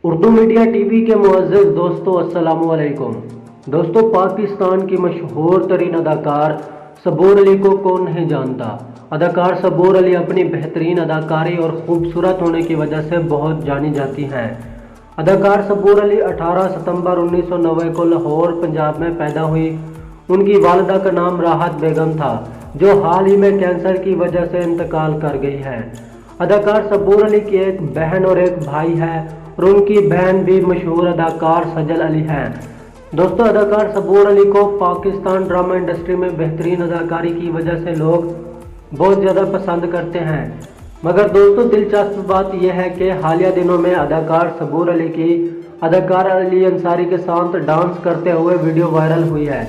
Urdu media T V کے معزز دوستو السلام علیکم۔ دوستو، پاکستان کی مشہور ترین اداکار صبور علی کو کون نہیں جانتا۔ اداکار صبور علی اپنی بہترین اداکاری اور خوبصورت ہونے کی وجہ سے بہت جانی جاتی ہیں۔ اداکار صبور علی 18 ستمبر 1990 کو لاہور، پنجاب میں پیدا ہوئی۔ ان کی والدہ کا نام راحت بیگم تھا، جو حال ہی میں کینسر کی وجہ سے انتقال کر گئی ہے۔ اداکار صبور علی کی ایک بہن اور ایک بھائی ہے اور ان کی بہن بھی مشہور اداکار سجل علی ہے۔ دوستو، اداکار صبور علی کو پاکستان ڈرامہ انڈسٹری میں بہترین اداکاری کی وجہ سے لوگ بہت زیادہ پسند کرتے ہیں، مگر دوستو دلچسپ بات یہ ہے کہ حالیہ دنوں میں اداکار صبور علی کی اداکار علی انصاری کے ساتھ ڈانس کرتے ہوئے ویڈیو وائرل ہوئی ہے،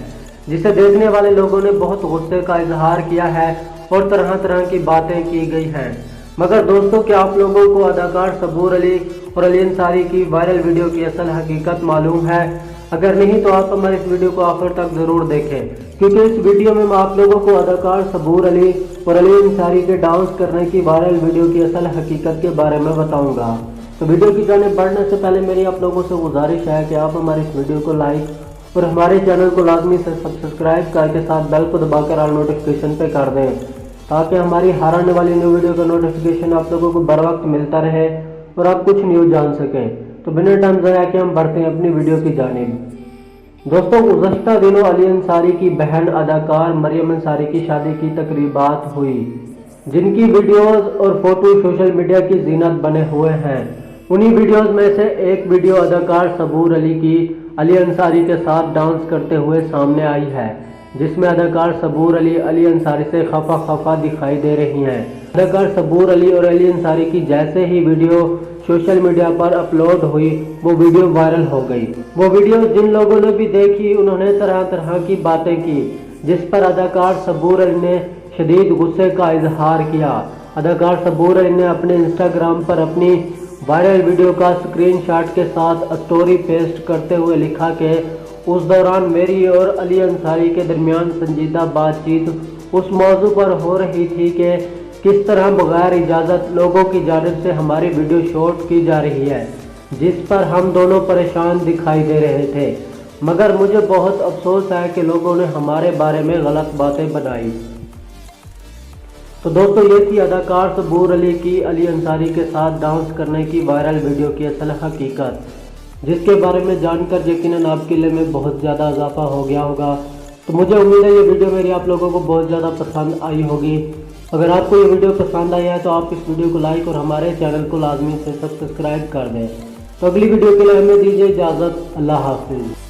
جسے دیکھنے والے لوگوں نے بہت غصے کا اظہار کیا ہے اور طرح طرح کی باتیں کی گئی ہیں۔ مگر دوستو، کیا آپ لوگوں کو اداکار صبور علی اور علی انصاری کی وائرل ویڈیو کی اصل حقیقت معلوم ہے؟ اگر نہیں تو آپ ہمارے اس ویڈیو کو آخر تک ضرور دیکھیں، کیونکہ اس ویڈیو میں آپ لوگوں کو اداکار صبور علی اور علی انصاری کے ڈانس کرنے کی وائرل ویڈیو کی اصل حقیقت کے بارے میں بتاؤں گا۔ تو ویڈیو کی جانب بڑھنے سے پہلے میری آپ لوگوں سے گزارش ہے کہ آپ ہمارے اس ویڈیو کو لائک اور ہمارے چینل کو لازمی سے سبسکرائب کر کے ساتھ بیل کو دبا کر آل نوٹیفیکیشن پہ کر دیں، تاکہ ہماری ہر آنے والی نیو ویڈیو کا نوٹیفیکیشن آپ لوگوں کو بر وقت ملتا رہے اور آپ کچھ نیوز جان سکیں۔ تو بنا ٹائم ضائع کے ہم بڑھتے ہیں اپنی ویڈیو کی جانب۔ دوستوں، گزشتہ دنوں علی انصاری کی بہن اداکار مریم انصاری کی شادی کی تقریبات ہوئی، جن کی ویڈیوز اور فوٹو سوشل میڈیا کی زینت بنے ہوئے ہیں۔ انہی ویڈیوز میں سے ایک ویڈیو اداکار صبور علی کی علی انصاری کے ساتھ ڈانس کرتے ہوئے سامنے آئی ہے، جس میں اداکار صبور علی انصاری سے خفا خفا دکھائی دے رہی ہیں۔ اداکار صبور علی اور علی انصاری کی جیسے ہی ویڈیو سوشل میڈیا پر اپلوڈ ہوئی، وہ ویڈیو وائرل ہو گئی۔ وہ ویڈیو جن لوگوں نے بھی دیکھی، انہوں نے طرح طرح کی باتیں کی، جس پر اداکار صبور علی نے شدید غصے کا اظہار کیا۔ اداکار صبور علی نے اپنے انسٹاگرام پر اپنی وائرل ویڈیو کا اسکرین شاٹ کے ساتھ اسٹوری پیسٹ کرتے ہوئے لکھا کہ اس دوران میری اور علی انصاری کے درمیان سنجیدہ بات چیت اس موضوع پر ہو رہی تھی کہ کس طرح بغیر اجازت لوگوں کی جانب سے ہماری ویڈیو شوٹ کی جا رہی ہے، جس پر ہم دونوں پریشان دکھائی دے رہے تھے، مگر مجھے بہت افسوس ہے کہ لوگوں نے ہمارے بارے میں غلط باتیں بنائی۔ تو دوستو، یہ تھی اداکار صبور علی کی علی انصاری کے ساتھ ڈانس کرنے کی وائرل ویڈیو کی اصل حقیقت، جس کے بارے میں جان کر یقیناً آپ کے لیے میں بہت زیادہ اضافہ ہو گیا ہوگا۔ تو مجھے امید ہے یہ ویڈیو میری آپ لوگوں کو بہت زیادہ پسند آئی ہوگی۔ اگر آپ کو یہ ویڈیو پسند آئی ہے تو آپ اس ویڈیو کو لائک اور ہمارے چینل کو لازمی سے سبسکرائب کر دیں۔ تو اگلی ویڈیو کے لیے ہمیں دیجیے اجازت۔ اللہ حافظ۔